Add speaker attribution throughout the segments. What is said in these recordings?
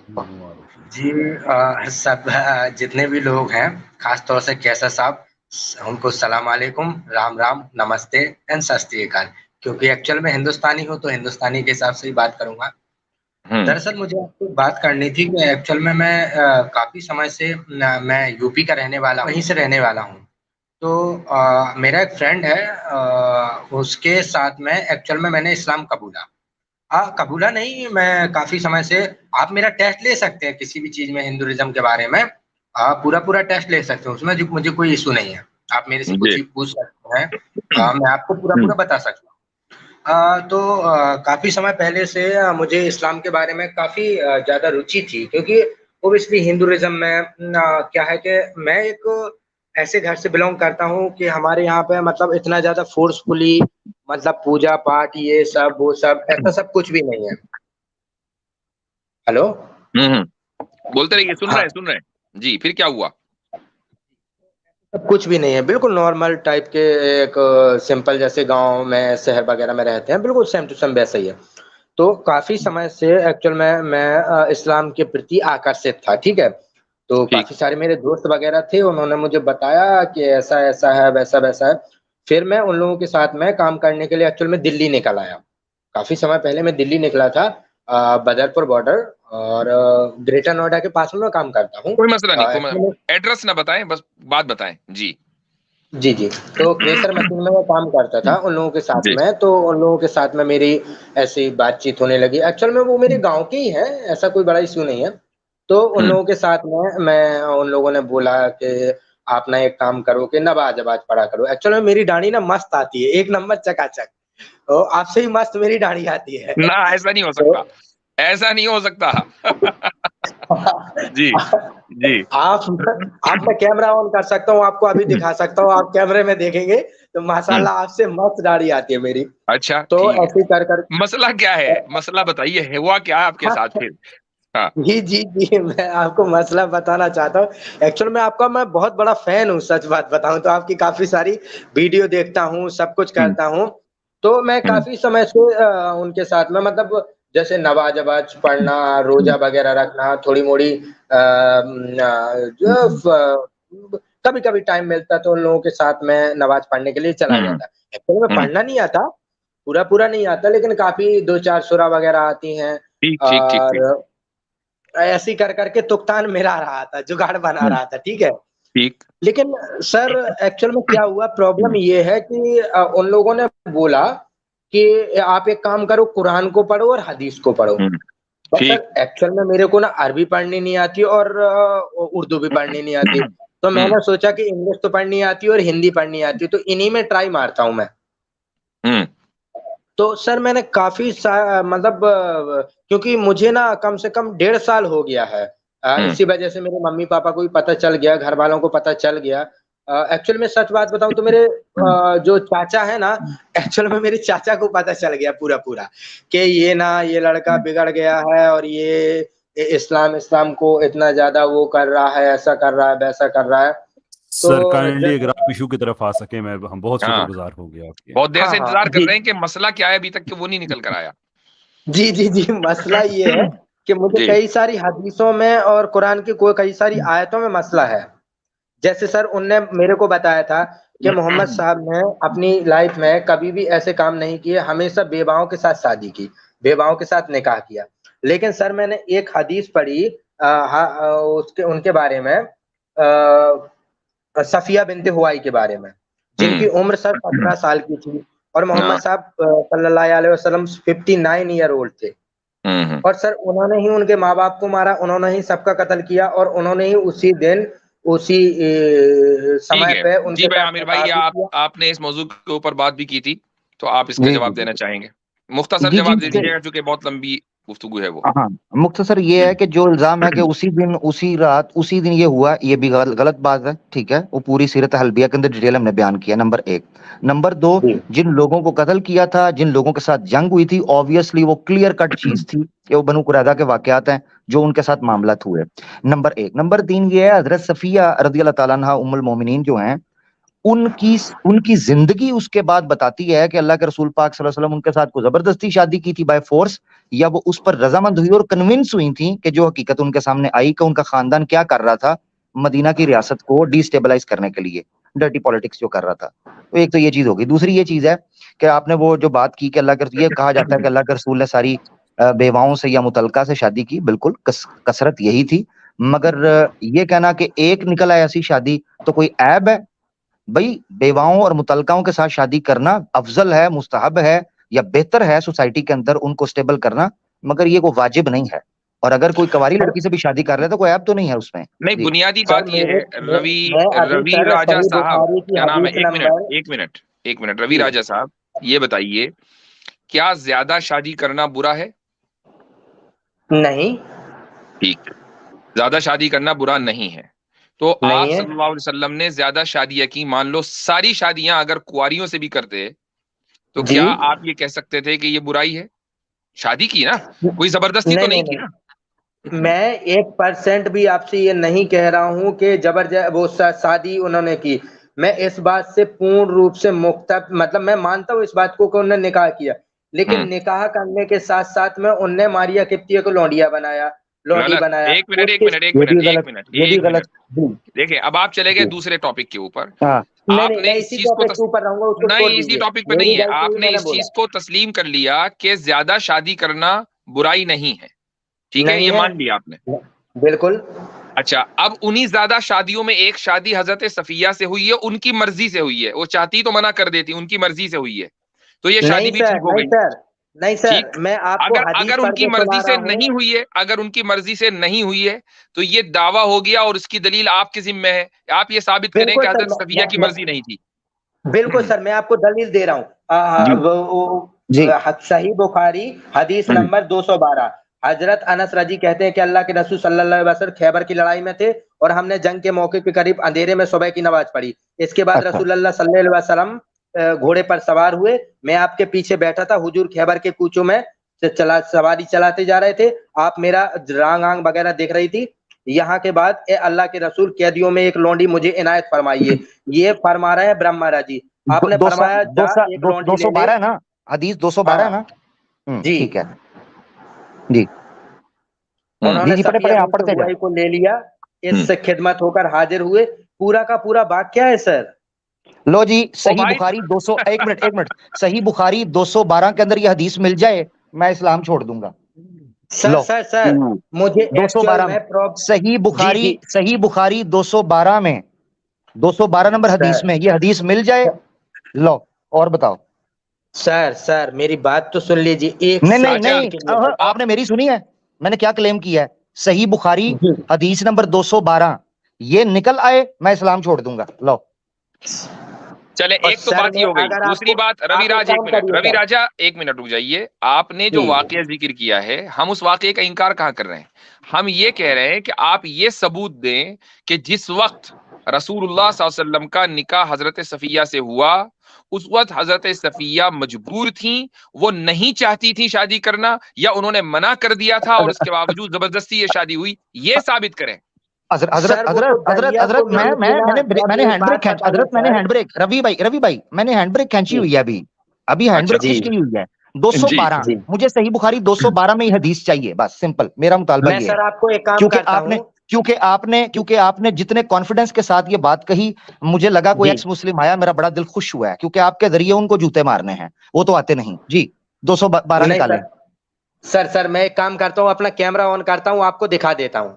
Speaker 1: جی سب جتنے بھی لوگ ہیں، خاص طور سے کیسر صاحب، ان کو السلام علیکم، رام رام، نمستے اینڈ ست شری اکال، کیونکہ ایکچوئل میں ہندوستانی ہوں تو ہندوستانی کے حساب سے ہی بات کروں گا۔ دراصل مجھے آپ کو بات کرنی تھی کہ ایکچوئل میں کافی سمے سے میں یو پی کا رہنے والا ہوں، وہیں سے رہنے والا ہوں۔ تو میرا ایک فرینڈ ہے، اس کے ساتھ میں ایکچوئل میں نے اسلام قبولا۔ قبولہ نہیں، میں کافی سمے سے، آپ میرا ٹیسٹ لے سکتے ہیں کسی بھی چیز میں، ہندوازم کے بارے میں پورا ٹیسٹ لے سکتے ہیں، اس میں مجھے کوئی ایشو نہیں ہے، آپ میرے سے کچھ
Speaker 2: جی
Speaker 1: بھی پوچھ سکتے ہیں، میں آپ کو پورا بتا سکتا ہوں۔ تو کافی سمے پہلے سے مجھے اسلام کے بارے میں کافی زیادہ روچی تھی، کیونکہ اوبیسلی ہندوازم میں کیا ہے کہ میں ایک ایسے گھر سے بلونگ کرتا ہوں کہ ہمارے یہاں پہ مطلب اتنا زیادہ فورسفلی مطلب پوجا پاٹ یہ سب وہ سب ایسا سب کچھ بھی نہیں ہے۔ ہلو،
Speaker 2: بولتے رہیے، سن
Speaker 1: ہاں،
Speaker 2: رہے ہیں جی، پھر کیا ہوا؟
Speaker 1: سب کچھ بھی نہیں ہے، بالکل نارمل ٹائپ کے، ایک سمپل جیسے گاؤں میں شہر وغیرہ میں رہتے ہیں، بالکل سیم ٹو سیم ویسا ہی ہے۔ تو کافی سمے سے ایکچوئل میں اسلام کے پرتی آکرشت تھا، ٹھیک ہے۔ تو
Speaker 2: ٹھیک
Speaker 1: کافی سارے میرے دوست وغیرہ تھے، انہوں نے مجھے بتایا کہ ایسا ایسا ہے، ویسا ویسا ہے۔ پھر میں ان لوگوں کے ساتھ میں کام کرنے کے لیے ایکچوئل میں دلی نکل آیا۔ کافی سمے پہلے میں دلی نکلا تھا، بدرپور بارڈر اور گریٹر نوئیڈا کے پاس میں کام کرتا ہوں۔
Speaker 2: کوئی مسئلہ نہیں،
Speaker 1: actually میں-
Speaker 2: ایڈریس نہ بتائیں، بس بات بتائیں جی۔
Speaker 1: جی جی، تو کریسر مشین میں کام کرتا تھا ان لوگوں کے ساتھ
Speaker 2: جی
Speaker 1: میں، تو ان لوگوں کے ساتھ میں میری ایسی بات چیت ہونے لگی۔ ایکچوئل میں وہ میرے گاؤں کے ہی ہے، ایسا کوئی بڑا ایشو نہیں ہے۔ تو ان لوگوں کے ساتھ میں ان لوگوں نے بولا کہ آپ نا ایک کام کرو کہ نماز پڑھا کرو۔ ایکچوئل میں میری داڑھی نا مست آتی ہے، ایک نمبر چکا چک، آپ سے ہی مست میری داڑھی آتی ہے۔
Speaker 2: نہ، ایسا نہیں ہو
Speaker 1: تو
Speaker 2: سکتا، ایسا نہیں ہو سکتا جی جی
Speaker 1: آپ میں کیمرہ آن کر سکتا ہوں، آپ کو ابھی دکھا سکتا ہوں، آپ کیمرے میں دیکھیں گے تو ماشاءاللہ آپ سے مست داڑھی آتی ہے میری۔
Speaker 2: اچھا
Speaker 1: تو
Speaker 2: ٹھیک
Speaker 1: ایسے
Speaker 2: ہے،
Speaker 1: کر
Speaker 2: مسئلہ کیا ہے؟ مسئلہ بتائیے، ہوا کیا آپ کے ساتھ پھر؟ ہاں
Speaker 1: جی جی جی، میں آپ کو مسئلہ بتانا چاہتا ہوں۔ ایکچوئل میں آپ کا میں بہت بڑا فین ہوں، سچ بات بتاؤں تو آپ کی کافی ساری ویڈیو دیکھتا ہوں، سب کچھ کرتا ہوں۔ تو میں کافی سمے سے ان کے ساتھ میں مطلب جیسے نماز پڑھنا، روزہ وغیرہ رکھنا، تھوڑی موڑی کبھی کبھی ٹائم ملتا تو ان لوگوں کے ساتھ میں نماز پڑھنے کے لیے چلا جاتا۔ ایکچوئلی میں پڑھنا نہیں آتا، پورا نہیں آتا، لیکن کافی دو چار سورہ وغیرہ آتی ہیں،
Speaker 2: ٹھیک ٹھیک ٹھیک ٹھیک
Speaker 1: اور ایسی کر کے تختان میرا رہا تھا، جگاڑ بنا رہا تھا، ٹھیک ہے۔
Speaker 2: ٹھیک
Speaker 1: لیکن سر ایکچوئل میں کیا ہوا، پرابلم یہ ہے کہ ان لوگوں نے بولا کہ آپ ایک کام کرو، قرآن کو پڑھو اور حدیث کو پڑھو۔ بس سر
Speaker 2: ٹھیک
Speaker 1: ایکچوئل میں میرے کو نا عربی پڑھنی نہیں آتی اور اردو بھی پڑھنی نہیں آتی، تو میں نے سوچا کہ انگلش تو پڑھنی آتی اور ہندی پڑھنی آتی، تو انہی میں ٹرائی مارتا ہوں میں۔ تو سر میں نے کافی مطلب کیونکہ مجھے نا کم سے کم 1.5 سال ہو گیا ہے، اسی وجہ سے میرے ممی پاپا کو بھی پتہ چل گیا، گھر والوں کو پتہ چل گیا۔ ایکچوئل میں سچ بات بتاؤں تو میرے جو چاچا ہے نا، ایکچوئل میں میرے چاچا کو پتہ چل گیا پورا کہ یہ لڑکا بگڑ گیا ہے، اور یہ اسلام کو اتنا زیادہ وہ کر رہا ہے، ایسا کر رہا ہے، ویسا کر رہا ہے۔ تو
Speaker 3: سر کائنڈلی اگر آپ ایشو کی طرف آ سکیں، ہم بہت شکر
Speaker 2: ہاں،
Speaker 3: گزار ہو گیا آپ کے۔
Speaker 2: بہت دیر
Speaker 1: ہاں
Speaker 2: سے
Speaker 1: ہاں
Speaker 2: انتظار کر
Speaker 1: جی
Speaker 2: رہے ہیں کہ مسئلہ کیا ہے، ابھی تک کہ وہ نہیں نکل کر آیا۔
Speaker 1: جی جی جی، مسئلہ یہ ہے کہ مجھے
Speaker 2: جی
Speaker 1: کئی ساری حدیثوں میں اور قرآن کی کئی ساری آیتوں میں مسئلہ ہے۔ جیسے سر ان نے میرے کو بتایا تھا کہ محمد صاحب نے اپنی لائف میں کبھی بھی ایسے کام نہیں کیے، ہمیشہ بیواؤں کے ساتھ شادی کی، بیواؤں کے ساتھ نکاح کیا۔ لیکن سر میں نے ایک حدیث پڑھی ان کے بارے میں، صفیہ بنت حوائی کے بارے میں، جن کی عمر سر 17 سال کی تھی، اور محمد صاحب صلی اللہ علیہ وسلم 59 ایئر اولڈ تھے۔ اور سر انہوں نے ہی ان کے ماں باپ کو مارا، انہوں نے ہی سب کا قتل کیا، اور انہوں نے ہی اسی دن اسی
Speaker 2: ٹھیک
Speaker 1: سمے
Speaker 2: ہے
Speaker 1: پہ ان
Speaker 2: جی
Speaker 1: کے
Speaker 2: بھائی،
Speaker 1: ساتھ
Speaker 2: عامر
Speaker 1: نکاح
Speaker 2: بھائی،
Speaker 1: بھی کیا۔
Speaker 2: آپ نے اس موضوع کے اوپر بات بھی کی تھی، تو آپ اس کا
Speaker 4: جی
Speaker 2: جواب
Speaker 4: جی
Speaker 2: دینا چاہیں گے؟ مختصر
Speaker 4: جی
Speaker 2: جواب دے
Speaker 4: جی
Speaker 2: دیجیے گا، چونکہ بہت لمبی گفتگو ہے وہ۔
Speaker 4: ہاں، مختصر یہ ہے کہ جو الزام ہے کہ اسی دن، اسی رات، اسی دن یہ ہوا، یہ بھی غلط بات ہے، ٹھیک ہے۔ وہ پوری سیرت حلبیہ کے اندر ڈیٹیل ہم نے بیان کیا، نمبر 1۔ نمبر 2،
Speaker 1: جی
Speaker 4: جن لوگوں کو قتل کیا تھا، جن لوگوں کے ساتھ جنگ ہوئی تھی، آبویسلی وہ کلیئر کٹ چیز تھی کہ وہ بنو قریظہ کے واقعات ہیں جو ان کے ساتھ معاملات ہوئے، نمبر 1۔ نمبر 3 یہ ہے، حضرت صفیہ رضی اللہ تعالیٰ عنہا ام المومنین جو ہیں، ان کی زندگی اس کے بعد بتاتی ہے کہ اللہ کے رسول پاک صلی اللہ علیہ وسلم ان کے ساتھ کوئی زبردستی شادی کی تھی بائی فورس، یا وہ اس پر رضامند ہوئی اور کنونس ہوئی تھیں کہ جو حقیقت ان کے سامنے آئی کہ ان کا خاندان کیا کر رہا تھا مدینہ کی ریاست کو ڈی اسٹیبلائز کرنے کے لیے، ڈرٹی پالیٹکس جو کر رہا تھا. تو ایک تو یہ چیز ہوگی. دوسری یہ چیز ہے کہ آپ نے وہ جو بات کی کہ اللہ کے، یہ کہا جاتا ہے کہ اللہ کے رسول نے ساری بیواؤں سے یا متعلقہ سے شادی کی، بالکل کثرت یہی تھی، مگر یہ کہنا کہ ایک نکل آئے ایسی شادی تو کوئی عیب ہے؟ بھائی بیواؤں اور متعلقاؤں کے ساتھ شادی کرنا افضل ہے، مستحب ہے یا بہتر ہے سوسائٹی کے اندر ان کو اسٹیبل کرنا، مگر یہ کوئی واجب نہیں ہے. اور اگر کوئی کنواری لڑکی سے بھی شادی کر رہا ہے تو کوئی عیب تو نہیں ہے اس میں.
Speaker 2: نہیں،
Speaker 4: جی
Speaker 2: بنیادی بات یہ ہے روی راجہ صاحب، کیا نام ہے، ایک منٹ روی راجہ صاحب، یہ بتائیے کیا زیادہ شادی کرنا برا ہے؟
Speaker 5: نہیں،
Speaker 2: ٹھیک، زیادہ شادی کرنا برا نہیں ہے. تو آپ صلی اللہ علیہ وسلم نے زیادہ شادیاں کی، مان لو ساری شادیاں اگر کنواریوں سے بھی کرتے تو کیا آپ یہ کہہ سکتے تھے کہ یہ برائی ہے؟ شادی کی نا، کوئی زبردستی تو نہیں کی نا.
Speaker 5: میں 1% بھی آپ سے یہ نہیں کہہ رہا ہوں کہ وہ شادی انہوں نے کی. میں اس بات سے پورن روپ سے مختلف، مطلب میں مانتا ہوں اس بات کو کہ انہوں نے نکاح کیا، لیکن نکاح کرنے کے ساتھ ساتھ میں انہوں نے ماریا قبطیہ کو لونڈی بنایا.
Speaker 2: ایک منٹ دیکھیں، اب آپ چلے گئے دوسرے ٹاپک کے اوپر. آپ نے اس چیز کو نہیں، اسی ٹاپک پہ نہیں ہے، آپ نے اس چیز کو تسلیم کر لیا کہ زیادہ شادی کرنا برائی نہیں ہے، ٹھیک ہے، یہ مان لیا آپ نے.
Speaker 5: بالکل.
Speaker 2: اچھا، اب انہی زیادہ شادیوں میں ایک شادی حضرت صفیہ سے ہوئی ہے، ان کی مرضی سے ہوئی ہے، وہ چاہتی تو منع کر دیتی، ان کی مرضی سے ہوئی ہے، تو یہ شادی بھی ٹھیک ہو گئی.
Speaker 5: نہیں سر، میں آپ کو
Speaker 2: اگر ان کی مرضی سے نہیں ہوئی ہے، اگر ان کی مرضی سے نہیں ہوئی ہے تو یہ دعویٰ ہو گیا اور اس کی دلیل آپ کے ذمہ ہے، آپ یہ ثابت کریں کہ حضرت صفیہ کی مرضی نہیں تھی.
Speaker 5: بالکل سر، میں آپ کو دلیل دے رہا ہوں. صحیح بخاری حدیث نمبر 212، حضرت انس رضی کہتے ہیں کہ اللہ کے رسول صلی اللہ علیہ وسلم خیبر کی لڑائی میں تھے اور ہم نے جنگ کے موقع کے قریب اندھیرے میں صبح کی نماز پڑھی. اس کے بعد رسول اللہ صلی اللہ علیہ وسلم گھوڑے پر سوار ہوئے، میں آپ کے پیچھے بیٹھا تھا، حضور خیبر کے کوچوں میں سواری چلاتے جا رہے تھے، آپ میرا رانگ آنگ وغیرہ دیکھ رہی تھی. یہاں کے بعد اے اللہ کے رسول، قیدیوں میں ایک لونڈی مجھے عنایت فرمائیے. یہ فرما رہے ہیں برہمارا جی. آپ نے فرمایا
Speaker 4: 212 ہے نا، حدیث 212 ہے نا.
Speaker 5: جی
Speaker 4: ٹھیک ہے جی.
Speaker 5: انہوں نے صفیہ کو لے لیا، اس سے خدمت ہو کر حاضر ہوئے. پورا کا پورا واقعہ ہے سر.
Speaker 4: لو جی، صحیح بخاری 200، ایک منٹ، صحیح بخاری 212 کے اندر یہ حدیث مل جائے میں اسلام چھوڑ دوں گا.
Speaker 5: سر مجھے
Speaker 4: 212 میں صحیح بخاری 212 میں 212 نمبر حدیث میں یہ حدیث مل جائے. لو اور بتاؤ.
Speaker 5: سر میری بات تو سن لیجیے.
Speaker 4: نہیں، آپ نے میری سنی ہے، میں نے کیا کلیم کیا ہے. صحیح بخاری حدیث نمبر 212 یہ نکل آئے میں اسلام چھوڑ دوں گا. لو
Speaker 2: چلے، ایک تو بات یہ ہو گئی. دوسری بات، روی راجہ ایک منٹ رک جائیے. آپ نے جو واقعہ ذکر کیا ہے، ہم اس واقعے کا انکار کہاں کر رہے ہیں. ہم یہ کہہ رہے ہیں کہ آپ یہ ثبوت دیں کہ جس وقت رسول اللہ صلی اللہ علیہ وسلم کا نکاح حضرت صفیہ سے ہوا، اس وقت حضرت صفیہ مجبور تھیں، وہ نہیں چاہتی تھی شادی کرنا، یا انہوں نے منع کر دیا تھا اور اس کے باوجود زبردستی یہ شادی ہوئی. یہ ثابت کریں.
Speaker 4: حضرت میں نے ہینڈ بریک روی بھائی میں نے ہینڈ بریک کھینچی ہوئی ہے، ابھی ہینڈ بریک کھینچی ہوئی ہے. 212 مجھے صحیح بخاری 212 میں یہ حدیث چاہیے، بس سمپل میرا مطالبہ یہ ہے. کیونکہ آپ نے جتنے کانفیڈنس کے ساتھ یہ بات کہی، مجھے لگا کوئی ایکس مسلم آیا، میرا بڑا دل خوش ہوا ہے، کیونکہ آپ کے ذریعے ان کو جوتے مارنے ہیں، وہ تو آتے نہیں. جی 212 نکالیں.
Speaker 5: سر میں ایک کام کرتا ہوں، اپنا کیمرہ آن کرتا ہوں، آپ کو دکھا دیتا ہوں.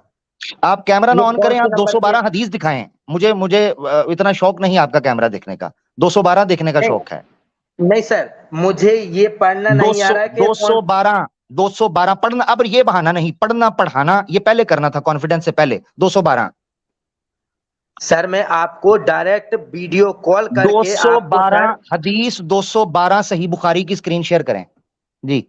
Speaker 4: آپ کیمرہ نہ آن کریں، آپ 212 حدیث دکھائیں. مجھے اتنا شوق نہیں آپ کا کیمرہ دیکھنے کا، 212 دیکھنے کا شوق ہے.
Speaker 5: نہیں سر، مجھے یہ پڑھنا نہیں آ رہا کہ
Speaker 4: 212 پڑھنا. اب یہ بہانہ نہیں، پڑھنا پڑھانا یہ پہلے کرنا تھا، کانفیڈنس سے پہلے. 212
Speaker 5: سر میں آپ کو ڈائریکٹ ویڈیو کال کر کے
Speaker 4: 212 حدیث 212 صحیح بخاری کی اسکرین شیئر کریں. جی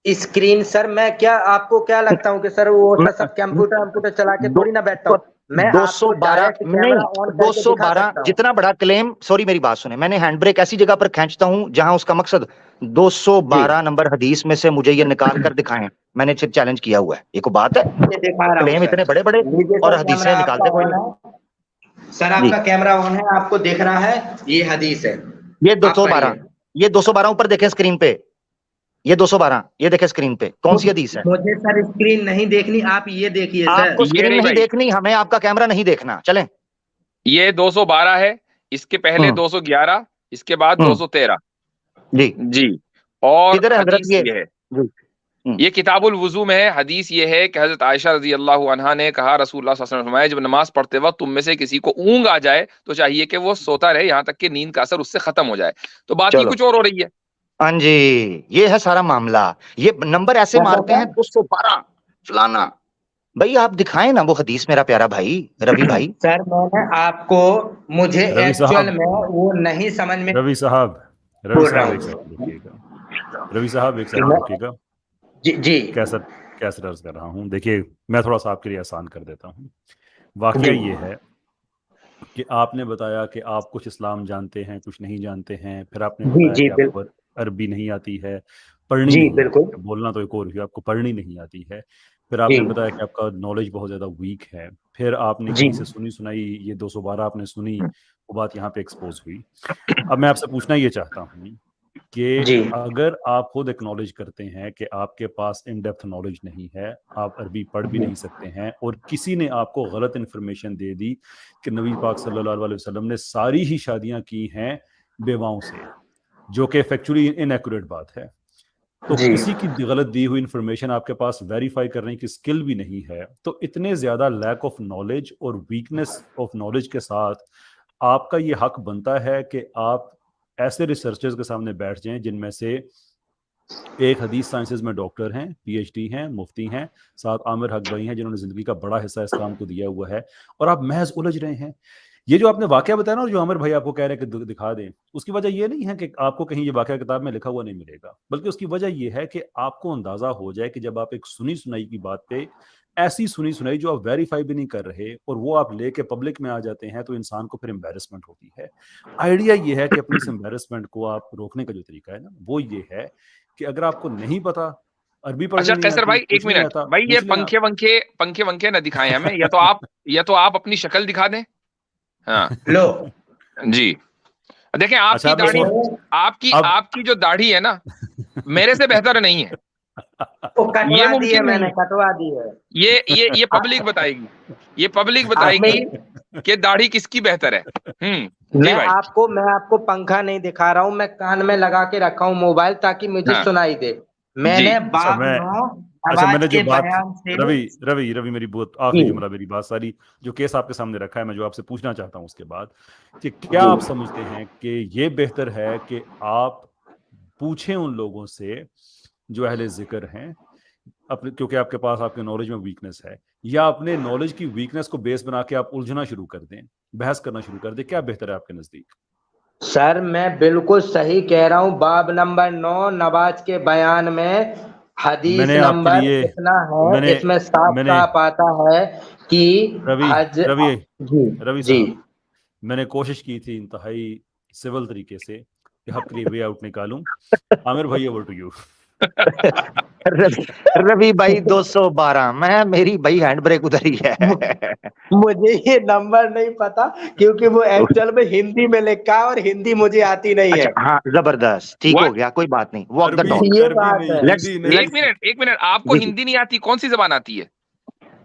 Speaker 5: اسکرین. سر میں کیا آپ کو کیا لگتا ہوں کہ سر وہ سب کمپیوٹر چلا کے تھوڑی نہ بیٹھتا ہوں میں.
Speaker 4: 212 جتنا بڑا کلیم، سوری میری بات سنیں، میں نے ہینڈ بریک ایسی جگہ پر کھینچتا ہوں جہاں اس کا مقصد 212 نمبر حدیث میں سے مجھے یہ نکال کر دکھائیں. میں نے چیلنج کیا ہوا ہے. یہ کوئی بات ہے؟ کلیم اتنے بڑے بڑے اور حدیثیں نکالتے کوئی نہیں.
Speaker 5: سر آپ کا کیمرہ آن ہے, آپ کو دیکھ رہا ہے, یہ حدیث ہے,
Speaker 4: یہ 212, یہ 212 اوپر دیکھیں اسکرین پہ, یہ 212 یہ دیکھیں اسکرین پہ, کون سی حدیث ہے؟
Speaker 5: مجھے سر اسکرین نہیں دیکھنی, آپ یہ دیکھیے سر.
Speaker 4: آپ کو اسکرین نہیں دیکھنی, ہمیں آپ کا کیمرہ نہیں دیکھنا, چلیں.
Speaker 2: یہ 212 ہے, اس کے پہلے 211, اس کے بعد 213. جی جی. اور حدیث یہ ہے, یہ کتاب الوضو میں ہے. حدیث یہ ہے کہ حضرت عائشہ رضی اللہ عنہا نے کہا رسول اللہ صلی اللہ علیہ وسلم فرمایا جب نماز پڑھتے وقت تم میں سے کسی کو اونگ آ جائے تو چاہیے کہ وہ سوتا رہے یہاں تک کہ نیند کا اثر اس سے ختم ہو جائے. تو بات ہی کچھ اور ہو رہی ہے.
Speaker 4: ہاں جی, یہ ہے سارا معاملہ. یہ نمبر ایسے مارتے ہیں 212 فلانا. بھائی آپ دکھائیں نا وہ حدیث میرا پیارا بھائی روی بھائی.
Speaker 5: سر میں نے آپ کو, مجھے ایکچوئل میں وہ نہیں سمجھ میں.
Speaker 3: روی صاحب ایک سیکنڈ رکیے گا.
Speaker 5: جی
Speaker 3: کیسے عرض کر رہا ہوں, دیکھیے میں تھوڑا سا آپ کے لیے آسان کر دیتا ہوں. واقعہ یہ ہے کہ آپ نے بتایا کہ آپ کچھ اسلام جانتے ہیں کچھ نہیں جانتے ہیں, پھر آپ نے بتایا کہ آپ کو عربی نہیں آتی ہے, پڑھنی نہیں آتی ہے, بولنا تو ایک اور ہے, آپ کو پڑھنی نہیں آتی ہے. پھر آپ نے بتایا کہ آپ کا نالج بہت زیادہ ویک ہے. پھر آپ نے کہیں سے سنائی یہ 212 آپ نے سنی, وہ بات یہاں پہ ایکسپوز ہوئی. اب میں آپ سے پوچھنا یہ چاہتا ہوں کہ اگر آپ خود ایکنالج کرتے ہیں کہ آپ کے پاس ان ڈیپتھ نالج نہیں ہے, آپ عربی پڑھ بھی نہیں سکتے ہیں, اور کسی نے آپ کو غلط انفارمیشن دے دی کہ نبی پاک صلی اللہ علیہ وسلم نے ساری ہی شادیاں کی ہیں بیواؤں سے, جو کہ فیکچولی انیکوریٹ بات ہے, تو کسی کی غلط دی ہوئی انفارمیشن آپ کے پاس ویریفائی کرنے کی اسکل بھی نہیں ہے, تو اتنے زیادہ لیک آف نالج اور ویکنس آف نالج کے ساتھ آپ کا یہ حق بنتا ہے کہ آپ ایسے ریسرچرز کے سامنے بیٹھ جائیں جن میں سے ایک حدیث سائنسز میں ڈاکٹر ہیں, پی ایچ ڈی ہیں, مفتی ہیں, ساتھ عامر حق بھائی ہیں جنہوں نے زندگی کا بڑا حصہ اس کام کو دیا ہوا ہے, اور آپ محض الجھ رہے ہیں. یہ جو آپ نے واقعہ بتایا نا, اور جو عامر بھائی آپ کو کہہ رہے ہیں کہ دکھا دیں, اس کی وجہ یہ نہیں ہے کہ آپ کو کہیں یہ واقعہ کتاب میں لکھا ہوا نہیں ملے گا, بلکہ اس کی وجہ یہ ہے کہ آپ کو اندازہ ہو جائے کہ جب آپ ایک سنی سنائی کی بات پہ ایسی سنی سنائی جو آپ ویریفائی بھی نہیں کر رہے اور وہ آپ لے کے پبلک میں آ جاتے ہیں, تو انسان کو پھر امبیرسمنٹ ہوتی ہے. آئیڈیا یہ ہے کہ اپنی اس امبیرسمنٹ کو آپ روکنے کا جو طریقہ ہے نا, وہ یہ ہے کہ اگر آپ کو نہیں پتا عربی پڑھنی نہیں آتی,
Speaker 2: بھائی ایک منٹ بھائی, یہ پنکھے ونکھے نہ دکھائیں ہمیں, یا تو آپ اپنی شکل دکھا دیں. ہاں لو جی, دیکھیں آپ کی داڑھی, آپ کی جو داڑھی ہے نا میرے سے بہتر نہیں ہے, یہ ممکن
Speaker 5: میں نے کٹوا دی ہے.
Speaker 2: یہ پبلک بتائے گی, یہ پبلک بتائے گی کہ داڑھی کس کی بہتر ہے.
Speaker 5: میں آپ کو پنکھا نہیں دکھا رہا ہوں, میں کان میں لگا کے رکھا ہوں موبائل تاکہ مجھے سنائی دے. میں نے
Speaker 3: روی میری بہت آخری جملہ, میری بات ساری جو کیس آپ کے سامنے رکھا ہے, میں جو آپ سے پوچھنا چاہتا ہوں اس کے بعد, کہ کیا آپ سمجھتے ہیں کہ یہ بہتر ہے کہ آپ پوچھیں ان لوگوں سے جو اہل ذکر ہیں, کیونکہ آپ کے پاس آپ کے نالج میں ویکنس ہے, یا اپنے نالج کی ویکنس کو بیس بنا کے آپ الجھنا شروع کر دیں, بحث کرنا شروع کر دیں, کیا بہتر ہے آپ کے نزدیک؟
Speaker 5: سر میں بالکل صحیح کہہ رہا ہوں. باب نمبر 9 نواز کے بیان میں حدیث نمبر اتنا ہے, اس میں صاف صاف آتا ہے کہ
Speaker 3: روی صاحب, میں نے کوشش کی تھی انتہائی سول طریقے سے کہ حق کے لیے وے آؤٹ نکالوں. عامر بھائی اوور ٹو یو.
Speaker 4: روی بھائی 212 میں میری بھائی ہینڈ بریک ادھر ہی ہے.
Speaker 5: مجھے یہ نمبر نہیں پتا کیونکہ وہ ایکچوئل میں ہندی میں لکھا ہے اور ہندی مجھے آتی نہیں ہے.
Speaker 4: ہاں زبردست, ٹھیک ہو گیا, کوئی بات نہیں.
Speaker 2: ایک منٹ, آپ کو ہندی نہیں آتی, کون سی زبان آتی ہے؟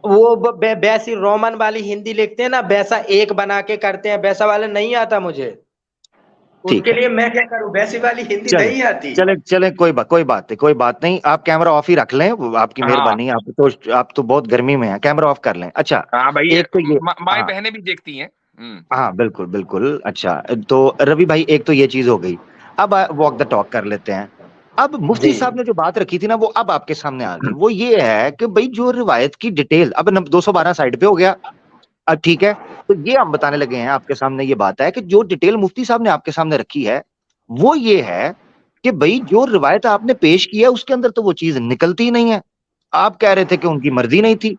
Speaker 5: وہ ویسی رومن والی ہندی لکھتے ہیں نا, ویسا ایک بنا کے کرتے ہیں, ویسا والا نہیں آتا مجھے. اس کے لیے میں کیا کروں, ویسی والی ہندی نہیں آتی.
Speaker 4: چلے کوئی بات نہیں, آپ کیمرہ آف ہی رکھ لیں, آپ کی مہربانی. آپ تو بہت گرمی میں ہیں, کیمرہ آف کر لیں. اچھا
Speaker 2: ماں بہنیں بھی دیکھتی ہیں.
Speaker 4: ہاں بالکل. اچھا تو روی بھائی, ایک تو یہ چیز ہو گئی. اب واک دا ٹاک کر لیتے ہیں. اب مفتی صاحب نے جو بات رکھی تھی نا, وہ اب آپ کے سامنے آ گئی. وہ یہ ہے کہ بھائی جو روایت کی ڈیٹیل, اب 212 سائڈ پہ ہو گیا, اب ٹھیک ہے, تو یہ ہم بتانے لگے ہیں آپ کے سامنے. یہ بات ہے کہ جو ڈیٹیل مفتی صاحب نے آپ کے سامنے رکھی ہے وہ یہ ہے کہ بھائی جو روایت آپ نے پیش کی ہے اس کے اندر تو وہ چیز نکلتی نہیں ہے. آپ کہہ رہے تھے کہ ان کی مرضی نہیں تھی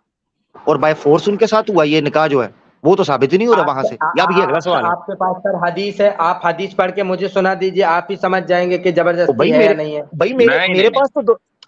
Speaker 4: اور بائی فورس ان کے ساتھ ہوا یہ نکاح جو ہے, وہ تو ثابت ہی نہیں ہو رہا وہاں سے. یا بھی اگلا سوال ہے,
Speaker 5: آپ کے پاس سر حدیث ہے, آپ حدیث پڑھ کے مجھے سنا دیجئے, آپ ہی سمجھ جائیں گے کہ زبردستی ہے یا نہیں ہے.
Speaker 4: بھائی میرے پاس تو